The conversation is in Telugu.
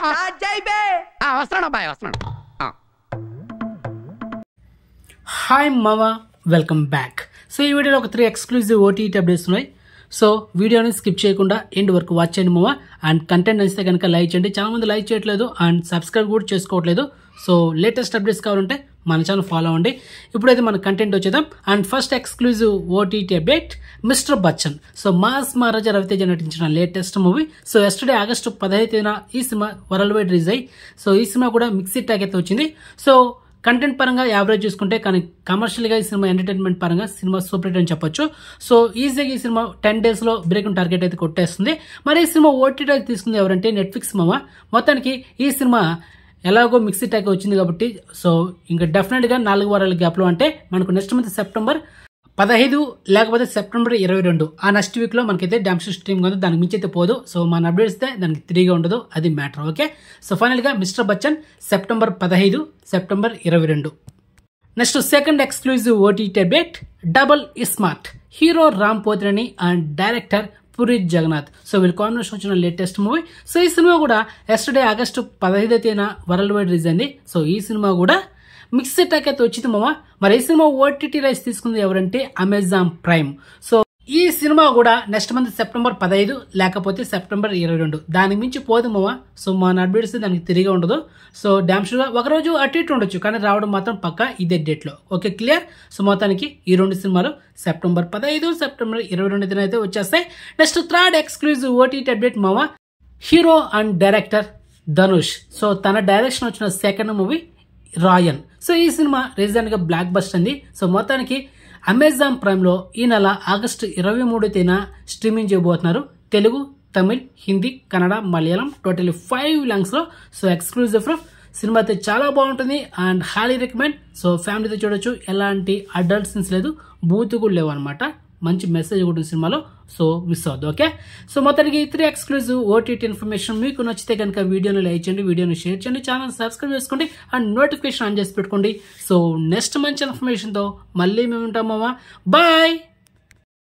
వస్తున్నాడు అబ్బాయి వస్తున్నాడు. హాయ్ మావా, వెల్కమ్ బ్యాక్. సో ఈ వీడియోలో ఒక 3 ఎక్స్క్లూజివ్ ఓటీటీ అప్డేట్స్ ఉన్నాయి. సో వీడియోని స్కిప్ చేయకుండా ఎండ్ వరకు వాచ్ చేయండి మావా. అండ్ కంటెంట్ నచ్చితే కనుక లైక్ చేయండి. చాలా మంది లైక్ చేయట్లేదు అండ్ సబ్స్క్రైబ్ కూడా చేసుకోవట్లేదు. సో లేటెస్ట్ అప్డేట్స్ కావాలంటే మన ఛానల్ ఫాలో అవ్వండి. ఇప్పుడైతే మన కంటెంట్ వచ్చేద్దాం. And first exclusive OTT update mister Bachchan. So mass Maharaja Raviteja నటించిన latest movie. So yesterday August 15న ఈ సినిమా వరల్డ్ వైడ్ రిలీజ్ అయ్యి సో ఈ సినిమా కూడా మిక్స్డ్ ట్యాగ్ అయితే వచ్చింది. సో కంటెంట్ పరంగా యావరేజ్ చూసుకుంటే కానీ కమర్షియల్గా ఈ సినిమా ఎంటర్టైన్మెంట్ పరంగా సినిమా సూపర్ హిట్ అని చెప్పొచ్చు. సో ఈజీగా ఈ సినిమా 10 డేస్లో బ్రేకింగ్ టార్గెట్ అయితే కొట్టేస్తుంది. మరి ఈ సినిమా ఓటీటీ తీసుకుంది ఎవరంటే నెట్ఫ్లిక్స్ మామ. మొత్తానికి ఈ సినిమా ఎలాగో మిక్సీ ట్యాగ్ వచ్చింది కాబట్టి సో ఇంకా డెఫినెట్గా 4 వారాల గ్యాప్లో అంటే మనకు నెక్స్ట్ మంత్ సెప్టెంబర్ 15 లేకపోతే సెప్టెంబర్ 22 ఆ నెక్స్ట్ వీక్లో మనకైతే డామ్స్ స్ట్రీమ్ ఉంది. దానికి మించి అయితే పోదు. సో మన అప్డేట్స్ అయితే దానికి 3గా ఉండదు, అది మ్యాటర్. ఓకే, సో ఫైనల్గా mister Bachchan September 15, September 22. Next second exclusive OTT update double smart. Hero Ram Pothineni and director Puri Jagannadh. So వీళ్ళ కాంబినేషన్ వచ్చిన లేటెస్ట్ మూవీ. సో ఈ సినిమా కూడా ఎస్టర్డే ఆగస్టు 15న వరల్డ్ వైడ్ రిలీజ్ అయింది. సో ఈ సినిమా కూడా మిక్స్డ్ టాక్ అయితే వచ్చింది మామ. మరి ఈ సినిమా ఓటీటీ రైట్స్ తీసుకుంది ఎవరంటే అమెజాన్ ప్రైమ్. సో ఈ సినిమా కూడా నెక్స్ట్ మంత్ సెప్టెంబర్ 15 లేకపోతే సెప్టెంబర్ 22 దానికి మించి పోదు మామ. సో మన అప్డేట్స్ దానికి 3గా ఉండదు. సో డామ్ షూర్గా ఒకరోజు అటు ఇటు ఉండొచ్చు కానీ రావడం మాత్రం పక్కా ఇదే డేట్లో. Okay, clear. సో మొత్తానికి ఈ 2 సినిమాలు సెప్టెంబర్ 15, సెప్టెంబర్ 22 అయితే వచ్చేస్తాయి. Next third exclusive OTT update మామ. Hero and director Dhanush. So తన డైరెక్షన్ వచ్చిన సెకండ్ మూవీ రాయన్. సో ఈ సినిమా రీజెంట్గా బ్లాక్ బస్టర్ అంది. సో మొత్తానికి అమెజాన్ ప్రైమ్లో ఈ నెల ఆగస్టు 23న స్ట్రీమింగ్ చేయబోతున్నారు. తెలుగు, తమిళ్, హిందీ, కన్నడ, మలయాళం టోటల్లీ 5 లాంగ్స్లో. సో ఎక్స్క్లూజివ్ సినిమా అయితే చాలా బాగుంటుంది అండ్ హైలీ రికమెండ్. సో ఫ్యామిలీతో చూడొచ్చు. ఎలాంటి అడల్ట్ సీన్స్ లేదు, బూత్ కూడా లేవు అనమాట. మంచి మెసేజ్ కూడా సినిమాలో. సో మిస్ అవద్దు. ఓకే, సో మొత్తానికి 3 ఎక్స్క్లూజివ్ ఓటీటీ ఇన్ఫర్మేషన్ మీకు నచ్చితే కనుక వీడియోని లైక్ చేయండి, వీడియోని షేర్ చేయండి, ఛానల్ సబ్స్క్రైబ్ చేసుకోండి అండ్ నోటిఫికేషన్ ఆన్ చేసి పెట్టుకోండి. సో నెక్స్ట్ మంచి ఇన్ఫర్మేషన్తో మళ్ళీ మేము ఉంటాం మామ. బాయ్.